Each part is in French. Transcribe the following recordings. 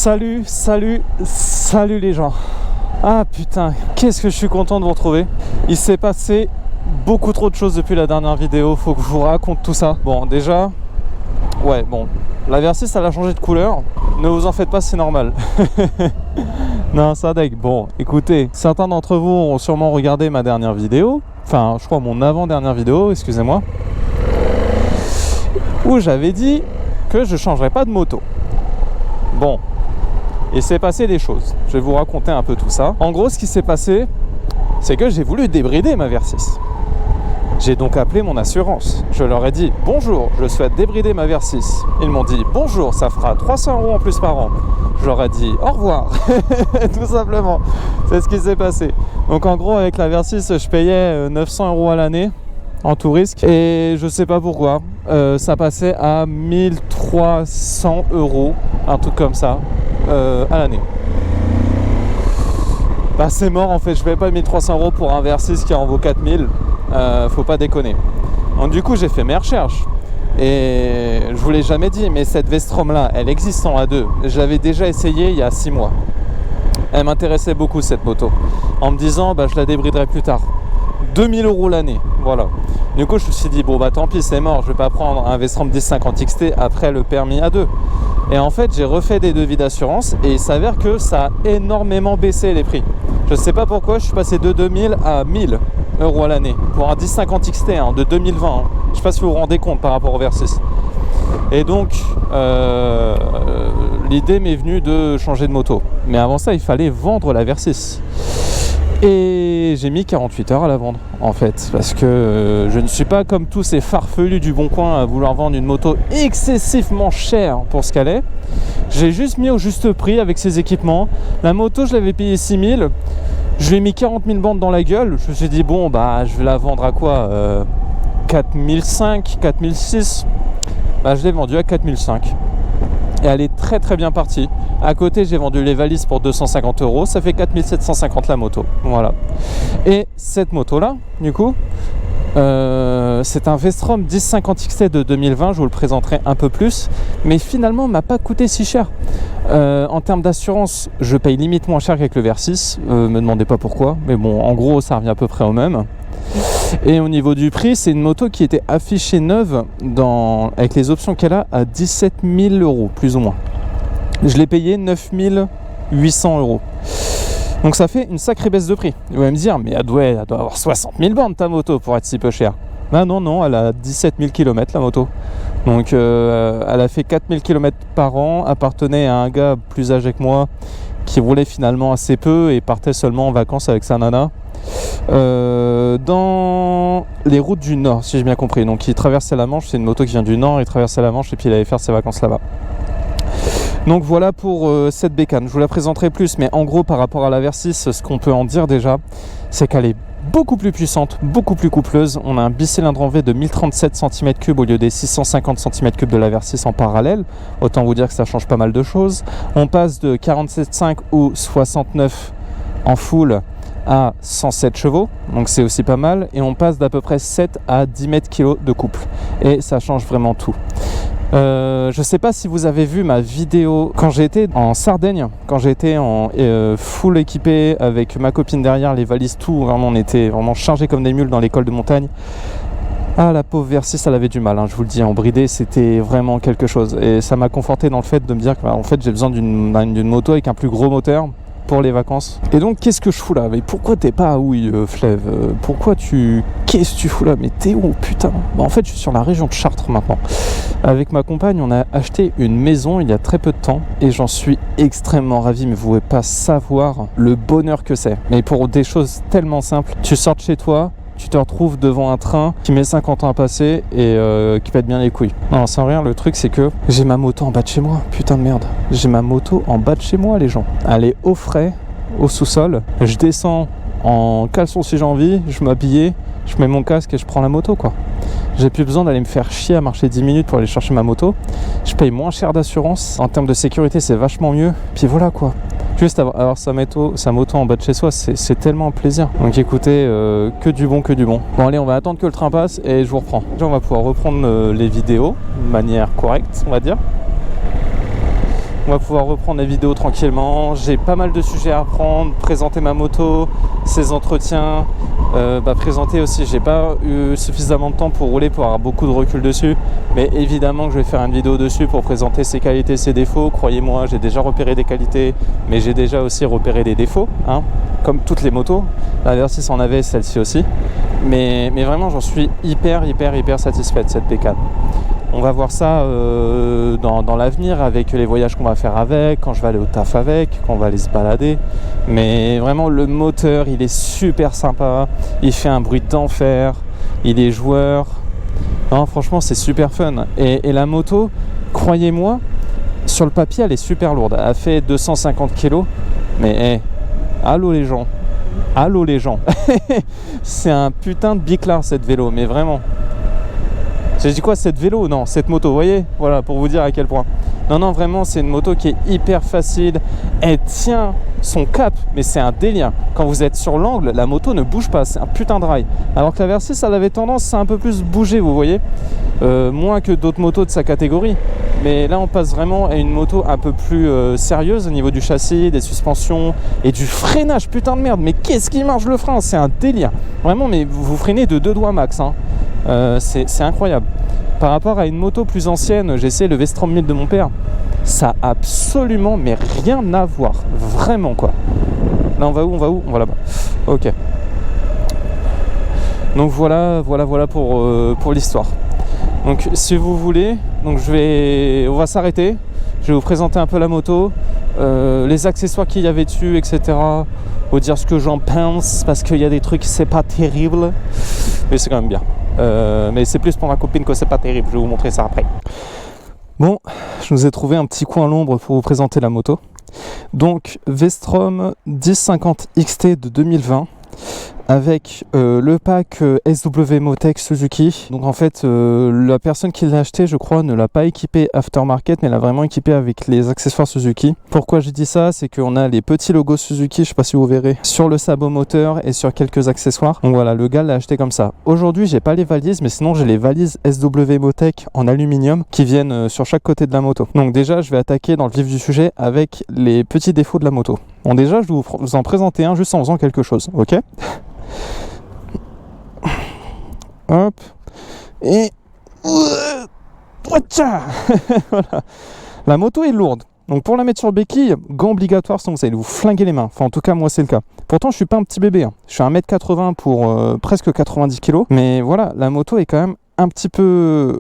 Salut les gens. Ah putain, qu'est-ce que je suis content de vous retrouver. Il s'est passé beaucoup trop de choses depuis la dernière vidéo, faut que je vous raconte tout ça. Bon déjà, ouais bon, la Versys elle a changé de couleur, ne vous en faites pas, c'est normal. Non, ça deg. Bon, écoutez, certains d'entre vous ont sûrement regardé ma dernière vidéo, enfin je crois mon avant-dernière vidéo, excusez-moi, où j'avais dit que je changerais pas de moto. Bon, il s'est passé des choses. Je vais vous raconter un peu tout ça. En gros, ce qui s'est passé, c'est que j'ai voulu débrider ma Versys. J'ai donc appelé mon assurance. Je leur ai dit « Bonjour, je souhaite débrider ma Versys ». Ils m'ont dit « Bonjour, ça fera 300 € en plus par an ». Je leur ai dit « Au revoir ». Tout simplement. C'est ce qui s'est passé. Donc en gros, avec la Versys, je payais 900 € à l'année en tout risque. Et je sais pas pourquoi. Ça passait à 1300 €, un truc comme ça, à l'année. Bah c'est mort en fait, je paye pas 1300 € pour un Versys qui en vaut 4000, faut pas déconner. Donc du coup j'ai fait mes recherches et je vous l'ai jamais dit, mais cette Vestrom là elle existe en A2, je l'avais déjà essayé il y a 6 mois. Elle m'intéressait beaucoup cette moto, en me disant bah je la débriderai plus tard. 2000 € l'année, voilà. Du coup je me suis dit bon bah tant pis c'est mort, je vais pas prendre un Vestrom 1050 XT après le permis A2. Et en fait j'ai refait des devis d'assurance et il s'avère que ça a énormément baissé les prix. Je sais pas pourquoi, je suis passé de 2000 à 1000 € à l'année pour un 1050 XT hein, de 2020. Hein. Je sais pas si vous vous rendez compte par rapport au Versys. Et donc l'idée m'est venue de changer de moto. Mais avant ça il fallait vendre la Versys. Et j'ai mis 48 heures à la vendre en fait, parce que je ne suis pas comme tous ces farfelus du Bon Coin à vouloir vendre une moto excessivement chère pour ce qu'elle est. J'ai juste mis au juste prix avec ses équipements. La moto je l'avais payée 6000, je lui ai mis 40 000 bandes dans la gueule. Je me suis dit bon bah je vais la vendre à quoi 4005, 4006. Bah je l'ai vendue à 4005. Et elle est très très bien partie. À côté j'ai vendu les valises pour 250 €, ça fait 4750 la moto, voilà. Et cette moto là, du coup, c'est un Vestrom 1050 XT de 2020, je vous le présenterai un peu plus, mais finalement m'a pas coûté si cher. En termes d'assurance, je paye limite moins cher qu'avec le Versys, me demandez pas pourquoi, mais bon en gros ça revient à peu près au même. Et au niveau du prix, c'est une moto qui était affichée neuve avec les options qu'elle a à 17 000 €, plus ou moins. Je l'ai payé 9 800 €. Donc ça fait une sacrée baisse de prix. Vous allez me dire, mais elle doit avoir 60 000 bornes ta moto pour être si peu chère. Ben non, elle a 17 000 km la moto. Donc elle a fait 4 000 km par an, appartenait à un gars plus âgé que moi qui roulait finalement assez peu et partait seulement en vacances avec sa nana. Dans les routes du Nord, si j'ai bien compris. Donc il traversait la Manche, c'est une moto qui vient du Nord, il traversait la Manche et puis il allait faire ses vacances là-bas. Donc voilà pour cette bécane, je vous la présenterai plus, mais en gros par rapport à la Versys, ce qu'on peut en dire déjà, c'est qu'elle est beaucoup plus puissante, beaucoup plus coupleuse. On a un bicylindre en V de 1037 cm3 au lieu des 650 cm3 de la Versys en parallèle. Autant vous dire que ça change pas mal de choses. On passe de 47,5 ou 69 en full à 107 chevaux, donc c'est aussi pas mal. Et on passe d'à peu près 7 à 10 mètres kg de couple. Et ça change vraiment tout. Je sais pas si vous avez vu ma vidéo quand j'ai été en Sardaigne, quand j'ai été en full équipé avec ma copine derrière, les valises, tout, vraiment on était vraiment chargés comme des mules dans l'école de montagne. Ah la pauvre Versys, elle avait du mal, hein, je vous le dis, en bridé c'était vraiment quelque chose. Et ça m'a conforté dans le fait de me dire que en fait j'ai besoin d'une moto avec un plus gros moteur pour les vacances. Et donc qu'est-ce que je fous là? Mais pourquoi t'es pas à Houille, Flève? Qu'est-ce que tu fous là? Mais t'es où putain? Bah en fait je suis sur la région de Chartres maintenant. Avec ma compagne on a acheté une maison il y a très peu de temps et j'en suis extrêmement ravi, mais vous pouvez pas savoir le bonheur que c'est. Mais pour des choses tellement simples, tu sors de chez toi, tu te retrouves devant un train qui met 50 ans à passer et qui pète bien les couilles. Non, sans rien, le truc c'est que j'ai ma moto en bas de chez moi. Putain de merde. J'ai ma moto en bas de chez moi, les gens. Elle est au frais, au sous-sol. Je descends en caleçon si j'ai envie, je m'habille, je mets mon casque et je prends la moto quoi. J'ai plus besoin d'aller me faire chier à marcher 10 minutes pour aller chercher ma moto. Je paye moins cher d'assurance. En termes de sécurité, c'est vachement mieux. Puis voilà quoi. Juste avoir sa moto en bas de chez soi, c'est tellement un plaisir. Donc écoutez, que du bon. Bon allez, on va attendre que le train passe et je vous reprends. On va pouvoir reprendre les vidéos de manière correcte, on va dire. On va pouvoir reprendre la vidéo tranquillement. J'ai pas mal de sujets à apprendre, présenter ma moto, ses entretiens, présenter aussi. J'ai pas eu suffisamment de temps pour rouler, pour avoir beaucoup de recul dessus. Mais évidemment que je vais faire une vidéo dessus pour présenter ses qualités, ses défauts. Croyez-moi, j'ai déjà repéré des qualités, mais j'ai déjà aussi repéré des défauts, hein, comme toutes les motos. La Versys en avait, celle-ci aussi. Mais vraiment, j'en suis hyper satisfait de cette bécane. On va voir ça dans l'avenir avec les voyages qu'on va faire avec, quand je vais aller au taf avec, quand on va aller se balader. Mais vraiment, le moteur, il est super sympa. Il fait un bruit d'enfer. Il est joueur. Non, franchement, c'est super fun. Et la moto, croyez-moi, sur le papier, elle est super lourde. Elle fait 250 kg. Mais allô les gens. Allô les gens. C'est un putain de biclard cette vélo, mais vraiment. J'ai dit quoi, cette vélo? Non, cette moto, vous voyez? Voilà, pour vous dire à quel point. Non, vraiment, c'est une moto qui est hyper facile. Elle tient son cap, mais c'est un délire. Quand vous êtes sur l'angle, la moto ne bouge pas, c'est un putain de rail. Alors que la Versys, elle avait tendance à un peu plus bouger, vous voyez, moins que d'autres motos de sa catégorie. Mais là, on passe vraiment à une moto un peu plus sérieuse au niveau du châssis, des suspensions et du freinage. Putain de merde, mais qu'est-ce qui marche le frein? C'est un délire. Vraiment, mais vous freinez de 2 doigts max, hein. C'est incroyable. Par rapport à une moto plus ancienne, j'ai essayé le V-Strom 1000 de mon père. Ça a absolument mais rien à voir. Vraiment quoi. Là on va où? On va là-bas. Ok. Donc voilà pour l'histoire. Donc si vous voulez, on va s'arrêter. Je vais vous présenter un peu la moto, les accessoires qu'il y avait dessus, etc. Vous dire ce que j'en pense, parce qu'il y a des trucs, c'est pas terrible, mais c'est quand même bien. Mais c'est plus pour ma copine que c'est pas terrible, je vais vous montrer ça après. Bon, je vous ai trouvé un petit coin à l'ombre pour vous présenter la moto. Donc V-Strom 1050 XT de 2020 avec le pack SW Motec Suzuki. Donc en fait la personne qui l'a acheté, je crois, ne l'a pas équipé aftermarket, mais l'a vraiment équipé avec les accessoires Suzuki. Pourquoi je dis ça? C'est qu'on a les petits logos Suzuki, je sais pas si vous verrez, sur le sabot moteur et sur quelques accessoires. Donc voilà, le gars l'a acheté comme ça. Aujourd'hui j'ai pas les valises, mais sinon j'ai les valises SW Motec en aluminium qui viennent sur chaque côté de la moto. Donc déjà je vais attaquer dans le vif du sujet avec les petits défauts de la moto. Bon, déjà je vais vous en présenter un juste en faisant quelque chose, ok? Hop. Et voilà. La moto est lourde. Donc pour la mettre sur béquille, gants obligatoires, sinon vous allez vous flinguer les mains. Enfin en tout cas moi c'est le cas. Pourtant je suis pas un petit bébé, hein. Je suis 1m80 pour presque 90 kg. Mais voilà, la moto est quand même un petit peu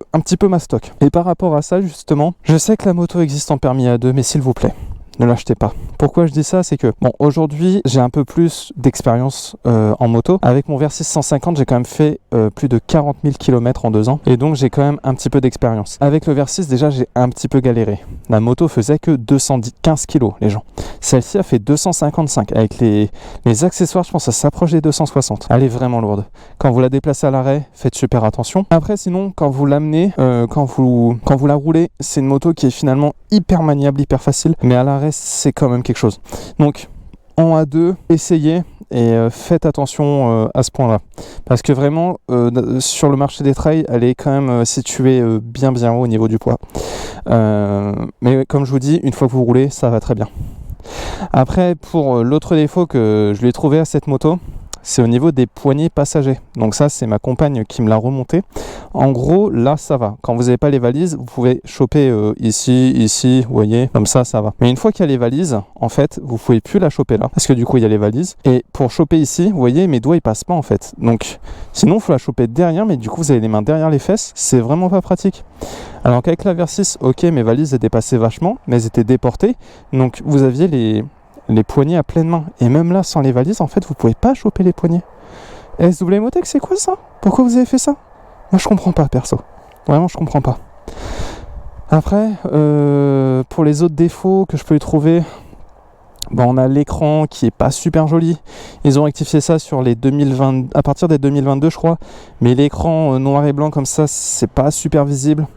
mastoc. Et par rapport à ça justement, je sais que la moto existe en permis A2, mais s'il vous plaît, ne l'achetez pas. Pourquoi je dis ça? C'est que, bon, aujourd'hui, j'ai un peu plus d'expérience en moto. Avec mon Versys 150, j'ai quand même fait plus de 40 000 km en 2 ans. Et donc, j'ai quand même un petit peu d'expérience. Avec le Versys, déjà, j'ai un petit peu galéré. La moto faisait que 215 kg, les gens. Celle-ci a fait 255. Avec les accessoires, je pense que ça s'approche des 260. Elle est vraiment lourde. Quand vous la déplacez à l'arrêt, faites super attention. Après, sinon, quand vous l'amenez, quand vous la roulez, c'est une moto qui est finalement hyper maniable, hyper facile. Mais à l'arrêt, c'est quand même quelque chose. Donc en A2, essayez et faites attention à ce point-là. Parce que vraiment, sur le marché des trails, elle est quand même située bien haut au niveau du poids. Mais comme je vous dis, une fois que vous roulez, ça va très bien. Après, pour l'autre défaut que je lui ai trouvé à cette moto, c'est au niveau des poignées passagers. Donc ça, c'est ma compagne qui me l'a remonté. En gros, là, ça va. Quand vous n'avez pas les valises, vous pouvez choper ici, vous voyez, comme ça va. Mais une fois qu'il y a les valises, en fait, vous pouvez plus la choper là, parce que du coup, il y a les valises. Et pour choper ici, vous voyez, mes doigts, ils passent pas, en fait. Donc, sinon, il faut la choper derrière, mais du coup, vous avez les mains derrière les fesses. C'est vraiment pas pratique. Alors qu'avec la Versys, ok, mes valises étaient passées vachement, mais elles étaient déportées. Donc, vous aviez les poignets à pleine main. Et même là, sans les valises, en fait, vous pouvez pas choper les poignets. SW Motec, c'est quoi ça? Pourquoi vous avez fait ça? Moi, je comprends pas, perso. Vraiment, je comprends pas. Après, pour les autres défauts que je peux y trouver, bon, on a l'écran qui est pas super joli. Ils ont rectifié ça sur les 2020, à partir des 2022, je crois. Mais l'écran noir et blanc comme ça, c'est pas super visible.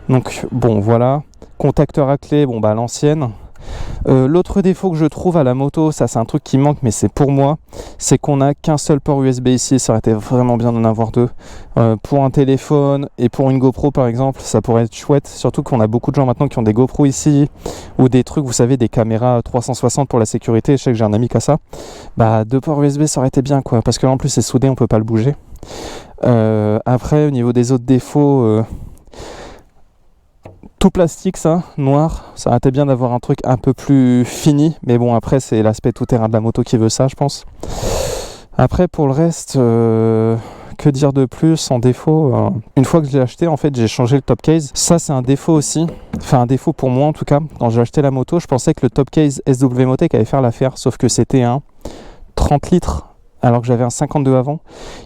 Donc, bon, voilà. Contacteur à clé, bon, bah, à l'ancienne. L'autre défaut que je trouve à la moto, ça c'est un truc qui manque mais c'est pour moi, c'est qu'on n'a qu'un seul port USB ici. Ça aurait été vraiment bien d'en avoir deux. Pour un téléphone et pour une GoPro par exemple, ça pourrait être chouette, surtout qu'on a beaucoup de gens maintenant qui ont des GoPro ici ou des trucs, vous savez, des caméras 360 pour la sécurité. Je sais que j'ai un ami qui a ça. Bah, deux ports USB ça aurait été bien quoi, parce que là en plus c'est soudé, on peut pas le bouger. Après au niveau des autres défauts, tout plastique ça, noir, ça aurait été bien d'avoir un truc un peu plus fini, mais bon après c'est l'aspect tout terrain de la moto qui veut ça je pense. Après pour le reste, que dire de plus en défaut, une fois que je l'ai acheté en fait j'ai changé le top case, ça c'est un défaut aussi, enfin un défaut pour moi en tout cas. Quand j'ai acheté la moto je pensais que le top case SW Motec allait faire l'affaire, sauf que c'était un 30 litres alors que j'avais un 52 avant,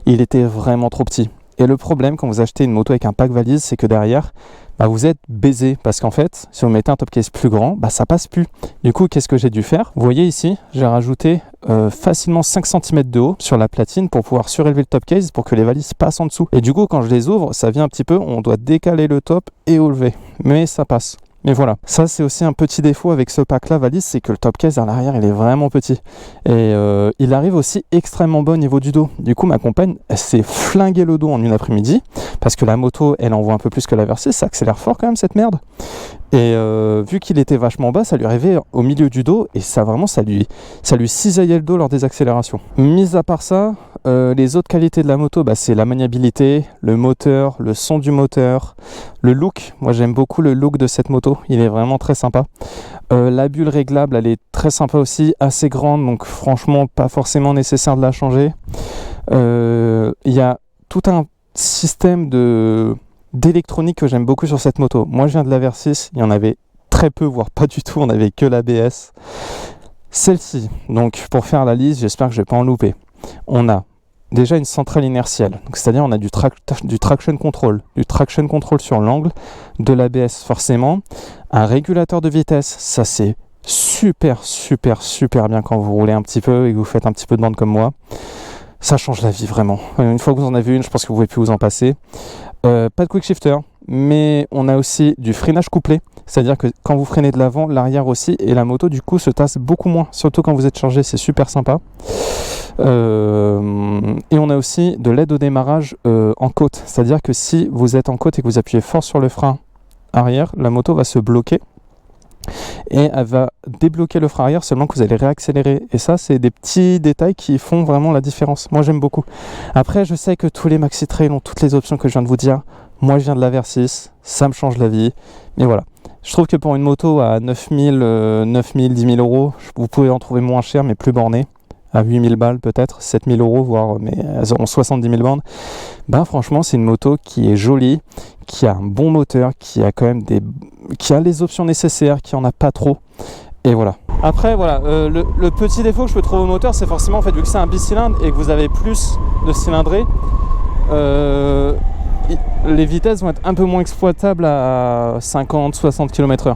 il était vraiment trop petit. Et le problème quand vous achetez une moto avec un pack valise, c'est que derrière, bah vous êtes baisé parce qu'en fait, si vous mettez un top case plus grand, bah ça passe plus. Du coup, qu'est-ce que j'ai dû faire? Vous voyez ici, j'ai rajouté facilement 5 cm de haut sur la platine pour pouvoir surélever le top case pour que les valises passent en dessous. Et du coup, quand je les ouvre, ça vient un petit peu, on doit décaler le top et au lever. Mais ça passe. Mais voilà, ça c'est aussi un petit défaut avec ce pack là valise, c'est que le top case à l'arrière il est vraiment petit. Et il arrive aussi extrêmement bas au niveau du dos. Du coup ma compagne elle s'est flingué le dos en une après-midi, parce que la moto elle envoie un peu plus que la Versys, ça accélère fort quand même cette merde. Et vu qu'il était vachement bas, ça lui arrivait au milieu du dos et ça vraiment ça lui cisaillait le dos lors des accélérations. Mis à part ça, les autres qualités de la moto, bah, c'est la maniabilité, le moteur, le son du moteur, le look. Moi j'aime beaucoup le look de cette moto, il est vraiment très sympa. La bulle réglable elle est très sympa aussi, assez grande, donc franchement pas forcément nécessaire de la changer. Il y a tout un système d'électronique que j'aime beaucoup sur cette moto. Moi je viens de la Versys, il y en avait très peu, voire pas du tout, on avait que l'ABS. Celle-ci, donc pour faire la liste, j'espère que je vais pas en louper. On a déjà une centrale inertielle, c'est-à-dire on a du traction control sur l'angle, de l'ABS forcément, un régulateur de vitesse, ça c'est super bien quand vous roulez un petit peu et que vous faites un petit peu de bande comme moi. Ça change la vie vraiment. Une fois que vous en avez une, je pense que vous ne pouvez plus vous en passer. Pas de quick shifter, mais on a aussi du freinage couplé. C'est-à-dire que quand vous freinez de l'avant, l'arrière aussi, et la moto du coup se tasse beaucoup moins. Surtout quand vous êtes chargé, c'est super sympa. Et on a aussi de l'aide au démarrage en côte. C'est-à-dire que si vous êtes en côte et que vous appuyez fort sur le frein arrière, la moto va se bloquer. Et elle va débloquer le frein arrière seulement que vous allez réaccélérer. Et ça, c'est des petits détails qui font vraiment la différence. Moi, j'aime beaucoup. Après, je sais que tous les Maxi Trail ont toutes les options que je viens de vous dire. Moi, je viens de la Versys. Ça me change la vie. Mais voilà. Je trouve que pour une moto à 9000, 10 000 euros, vous pouvez en trouver moins cher, mais plus borné. À 8000 balles peut-être, 7000 euros, voire, mais elles auront 70 000 bornes. Ben franchement, c'est une moto qui est jolie, qui a un bon moteur, qui a quand même qui a les options nécessaires, qui en a pas trop. Et voilà. Après, voilà, le petit défaut que je peux trouver au moteur, c'est forcément, en fait, vu que c'est un bicylindre et que vous avez plus de cylindrée, les vitesses vont être un peu moins exploitables à 50-60 km/h.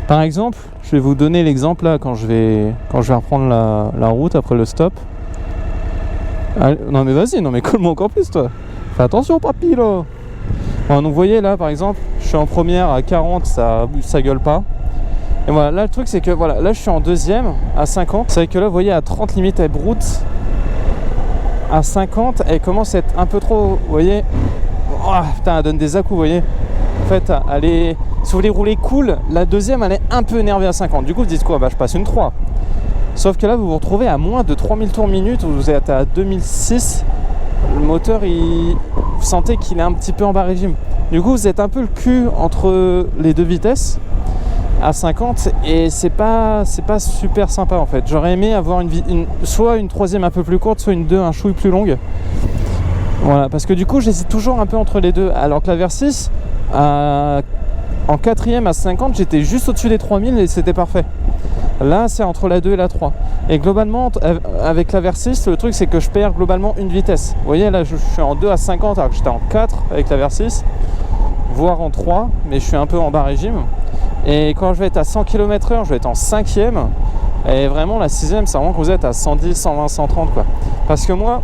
Par exemple, je vais vous donner l'exemple là quand je vais reprendre la route après le stop. Allez, non mais vas-y, non mais colle-moi encore plus toi. Fais attention papy là. Bon, donc vous voyez là par exemple, je suis en première à 40, ça gueule pas. Et voilà, là le truc c'est que voilà, là je suis en deuxième à 50. C'est vrai que là vous voyez à 30 limite elle broute. À 50 elle commence à être un peu trop, vous voyez. Oh, putain, elle donne des à-coups, vous voyez. En fait, elle est... Si vous voulez rouler cool, la deuxième, elle est un peu énervée à 50. Du coup, vous dites quoi? Bah, je passe une 3. Sauf que là, vous vous retrouvez à moins de 3000 tours minute. Vous êtes à 2006. Le moteur, vous sentez qu'il est un petit peu en bas régime. Du coup, vous êtes un peu le cul entre les deux vitesses à 50. Et c'est pas super sympa, en fait. J'aurais aimé avoir soit une troisième un peu plus courte, soit une 2 un chouille plus longue. Voilà, parce que du coup j'hésite toujours un peu entre les deux, alors que la Versys en quatrième à 50 j'étais juste au-dessus des 3000 et c'était parfait. Là c'est entre la 2 et la 3 et globalement avec la Versys le truc c'est que je perds globalement une vitesse. Vous voyez là je suis en 2 à 50 alors que j'étais en 4 avec la Versys, voire en 3, mais je suis un peu en bas régime. Et quand je vais être à 100 km/h je vais être en 5e et vraiment la 6e c'est vraiment que vous êtes à 110, 120, 130 quoi. Parce que moi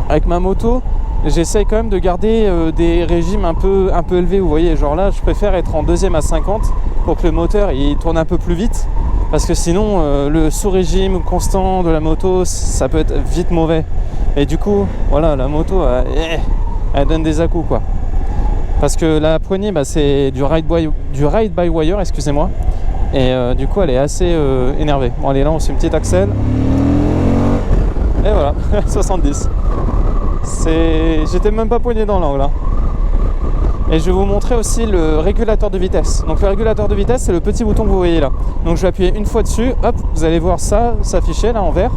avec ma moto, j'essaye quand même de garder des régimes un peu élevés, vous voyez, genre là je préfère être en deuxième à 50 pour que le moteur il tourne un peu plus vite, parce que sinon le sous-régime constant de la moto ça peut être vite mauvais, et du coup voilà, la moto elle donne des à-coups quoi, parce que la poignée c'est du ride by wire, excusez-moi, et du coup elle est assez énervée. Bon allez, là on fait une petite accel et voilà. 70, j'étais même pas poigné dans l'angle hein. Et je vais vous montrer aussi le régulateur de vitesse. Donc le régulateur de vitesse, c'est le petit bouton que vous voyez là. Donc je vais appuyer une fois dessus, hop, vous allez voir ça s'afficher là en vert.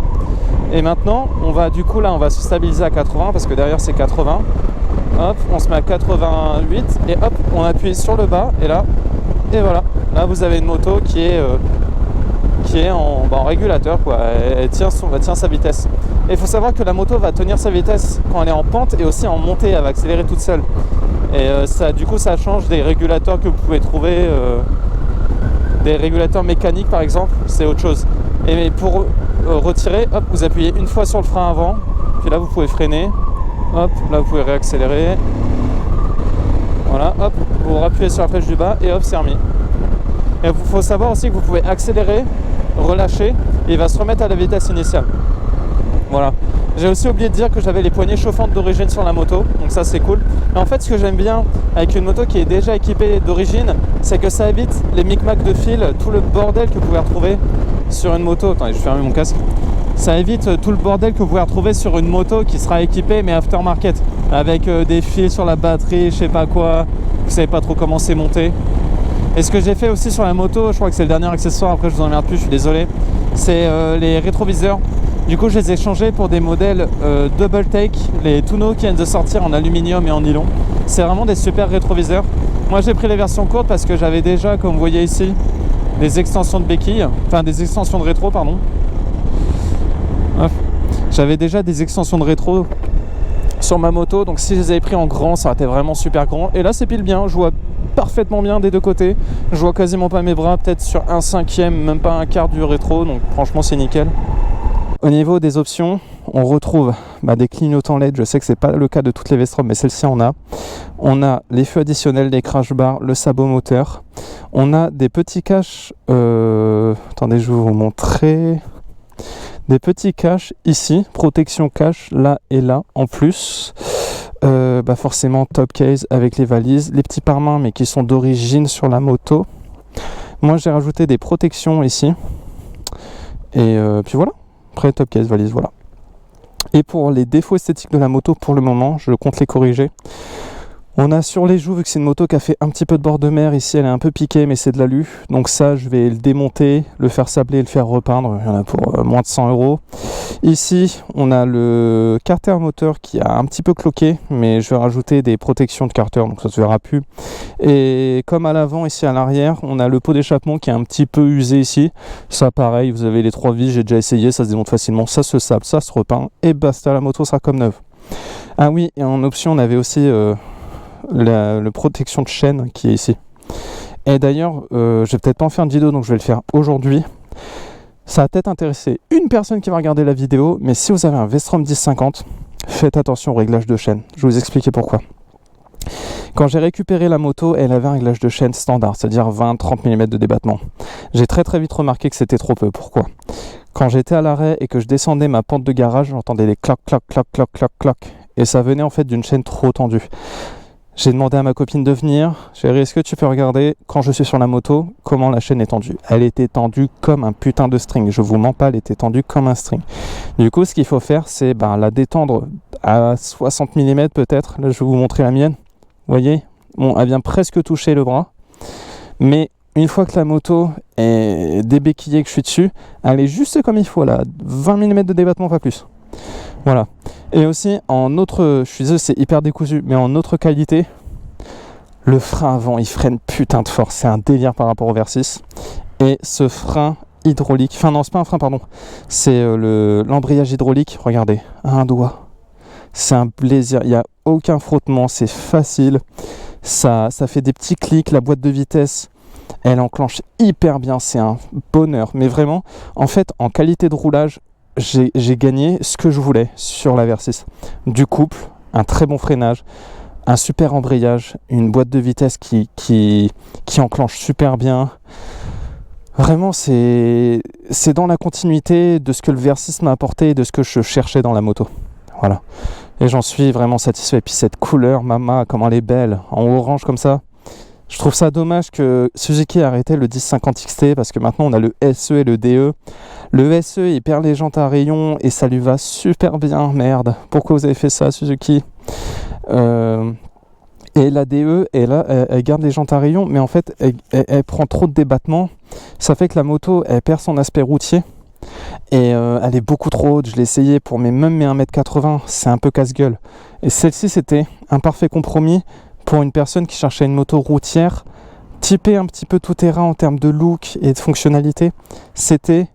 Et maintenant, on va se stabiliser à 80 parce que derrière c'est 80. Hop, on se met à 88 et hop, on appuie sur le bas et là, et voilà. Là vous avez une moto qui est en régulateur quoi. Elle tient sa vitesse. Et il faut savoir que la moto va tenir sa vitesse quand elle est en pente et aussi en montée, elle va accélérer toute seule. Et du coup ça change des régulateurs que vous pouvez trouver, des régulateurs mécaniques par exemple, c'est autre chose. Et pour retirer, hop, vous appuyez une fois sur le frein avant, puis là vous pouvez freiner, hop, là vous pouvez réaccélérer, voilà, hop, vous rappuyez sur la flèche du bas et hop, c'est remis. Et il faut savoir aussi que vous pouvez accélérer, relâcher, et il va se remettre à la vitesse initiale. Voilà. J'ai aussi oublié de dire que j'avais les poignées chauffantes d'origine sur la moto, donc ça c'est cool. Et en fait, ce que j'aime bien avec une moto qui est déjà équipée d'origine, c'est que ça évite les micmacs de fil, tout le bordel que vous pouvez retrouver sur une moto. Attendez, je vais fermer mon casque. Ça évite tout le bordel que vous pouvez retrouver sur une moto qui sera équipée mais aftermarket, avec des fils sur la batterie, je sais pas quoi, vous savez pas trop comment c'est monté. Et ce que j'ai fait aussi sur la moto, je crois que c'est le dernier accessoire, après je vous emmerde plus, je suis désolé, c'est les rétroviseurs. Du coup je les ai changés pour des modèles double take, les Tuno qui viennent de sortir en aluminium et en nylon. C'est vraiment des super rétroviseurs. Moi j'ai pris les versions courtes parce que j'avais déjà, comme vous voyez ici, des extensions de béquilles, enfin des extensions de rétro pardon. J'avais déjà des extensions de rétro sur ma moto, donc si je les avais pris en grand ça aurait été vraiment super grand. Et là c'est pile bien, je vois parfaitement bien des deux côtés, je vois quasiment pas mes bras, peut-être sur 1/5, même pas un quart du rétro, donc franchement c'est nickel. Au niveau des options, on retrouve des clignotants LED. Je sais que c'est pas le cas de toutes les Vestrom, mais celle-ci on a. On a les feux additionnels, les crash bars, le sabot moteur. On a des petits caches. Attendez, je vais vous montrer. Des petits caches ici, protection cache là et là en plus. Forcément top case avec les valises, les petits pare-mains mais qui sont d'origine sur la moto. Moi j'ai rajouté des protections ici. Et puis voilà. Après top case, valise, voilà. Et pour les défauts esthétiques de la moto, pour le moment, je compte les corriger. On a sur les joues, vu que c'est une moto qui a fait un petit peu de bord de mer, ici elle est un peu piquée mais c'est de l'alu. Donc ça je vais le démonter, le faire sabler et le faire repeindre, il y en a pour moins de 100 €. Ici on a le carter moteur qui a un petit peu cloqué, mais je vais rajouter des protections de carter donc ça se verra plus. Et comme à l'avant, ici à l'arrière, on a le pot d'échappement qui est un petit peu usé ici. Ça pareil, vous avez les 3 vis, j'ai déjà essayé, ça se démonte facilement, ça se sable, ça se repeint et basta, la moto sera comme neuve. Ah oui, et en option on avait aussi la protection de chaîne qui est ici. Et d'ailleurs je vais peut-être pas en faire une vidéo, donc je vais le faire aujourd'hui. Ça va peut-être intéresser une personne qui va regarder la vidéo, mais si vous avez un Vestrom 1050, faites attention au réglage de chaîne. Je vais vous expliquer pourquoi. Quand j'ai récupéré la moto, elle avait un réglage de chaîne standard, c'est-à-dire 20-30 mm de débattement. J'ai très vite remarqué que c'était trop peu. Pourquoi ? Quand j'étais à l'arrêt et que je descendais ma pente de garage, j'entendais les clac clac clac clac clac clac, et ça venait en fait d'une chaîne trop tendue. J'ai demandé à ma copine de venir. Chérie, est-ce que tu peux regarder quand je suis sur la moto comment la chaîne est tendue? Elle était tendue comme un putain de string. Je vous mens pas, elle était tendue comme un string. Du coup, ce qu'il faut faire, c'est la détendre à 60 mm peut-être. Là, je vais vous montrer la mienne. Vous voyez? Bon, elle vient presque toucher le bras. Mais une fois que la moto est débéquillée, que je suis dessus, elle est juste comme il faut là. 20 mm de débattement, pas plus. Voilà. Et aussi en autre, je suis désolé, c'est hyper décousu, mais en autre qualité, le frein avant il freine putain de fort, c'est un délire par rapport au Versys. Et ce frein hydraulique, enfin non c'est pas un frein pardon, c'est l'embrayage hydraulique, regardez, à un doigt, c'est un plaisir, il n'y a aucun frottement, c'est facile, ça fait des petits clics, la boîte de vitesse elle enclenche hyper bien, c'est un bonheur, mais vraiment en fait en qualité de roulage, j'ai gagné ce que je voulais sur la Versys. Du couple, un très bon freinage, un super embrayage, une boîte de vitesse qui enclenche super bien. Vraiment, c'est dans la continuité de ce que le VR6 m'a apporté et de ce que je cherchais dans la moto. Voilà. Et j'en suis vraiment satisfait. Et puis cette couleur, mama, comment elle est belle, en orange comme ça. Je trouve ça dommage que Suzuki ait arrêté le 1050 XT parce que maintenant on a le SE et le DE. Le SE il perd les jantes à rayons et ça lui va super bien. Merde, pourquoi vous avez fait ça Suzuki? Et la DE, elle garde les jantes à rayons, mais en fait elle prend trop de débattement. Ça fait que la moto elle perd son aspect routier. Et elle est beaucoup trop haute, je l'ai essayé pour même mes 1m80, c'est un peu casse-gueule. Et celle-ci c'était un parfait compromis pour une personne qui cherchait une moto routière, typée un petit peu tout terrain en termes de look et de fonctionnalité. C'était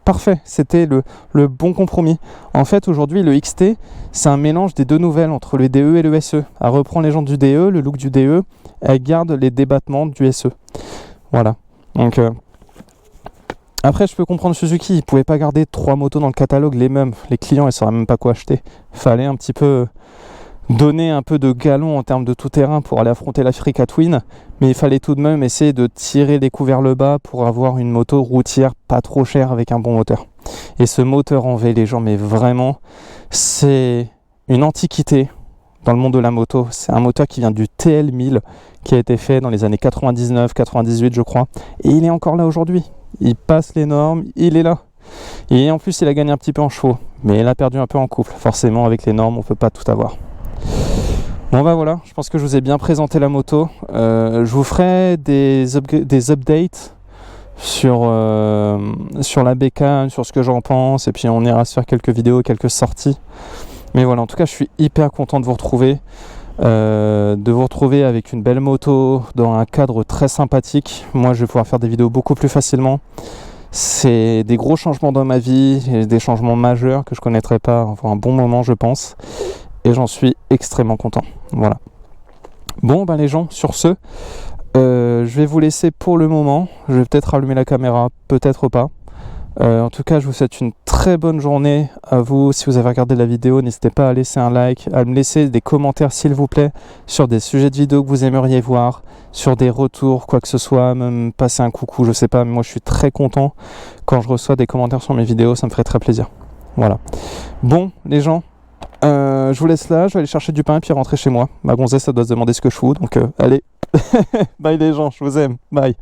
parfait, c'était le bon compromis. En fait aujourd'hui le XT c'est un mélange des deux nouvelles entre le DE et le SE. Elle reprend les jantes du DE, le look du DE, elle garde les débattements du SE. Voilà, donc... Après, je peux comprendre Suzuki, ils ne pouvaient pas garder 3 motos dans le catalogue, les mêmes. Les clients, ils ne sauraient même pas quoi acheter. Fallait un petit peu donner un peu de galon en termes de tout-terrain pour aller affronter l'Africa Twin. Mais il fallait tout de même essayer de tirer les coups vers le bas pour avoir une moto routière pas trop chère avec un bon moteur. Et ce moteur en V, les gens, mais vraiment, c'est une antiquité dans le monde de la moto. C'est un moteur qui vient du TL1000, qui a été fait dans les années 99-98, je crois. Et il est encore là aujourd'hui. Il passe les normes, il est là. Et en plus, il a gagné un petit peu en chevaux. Mais il a perdu un peu en couple. Forcément, avec les normes, on ne peut pas tout avoir. Bon bah voilà, je pense que je vous ai bien présenté la moto. Je vous ferai des updates sur la bécane, sur ce que j'en pense. Et puis on ira se faire quelques vidéos, quelques sorties. Mais voilà, en tout cas, je suis hyper content de vous retrouver. Avec une belle moto dans un cadre très sympathique. Moi je vais pouvoir faire des vidéos beaucoup plus facilement. C'est des gros changements dans ma vie, des changements majeurs que je connaîtrai pas avant un bon moment je pense, et j'en suis extrêmement content. Voilà. Bon ben les gens, sur ce je vais vous laisser pour le moment. Je vais peut-être allumer la caméra, peut-être pas. En tout cas je vous souhaite une très bonne journée à vous. Si vous avez regardé la vidéo, n'hésitez pas à laisser un like, à me laisser des commentaires s'il vous plaît sur des sujets de vidéos que vous aimeriez voir, sur des retours, quoi que ce soit, même passer un coucou, je sais pas, mais moi je suis très content quand je reçois des commentaires sur mes vidéos, ça me ferait très plaisir. Voilà. Bon les gens, je vous laisse là, je vais aller chercher du pain et puis rentrer chez moi. Ma gonzesse ça doit se demander ce que je fous, donc allez, bye les gens, je vous aime, bye.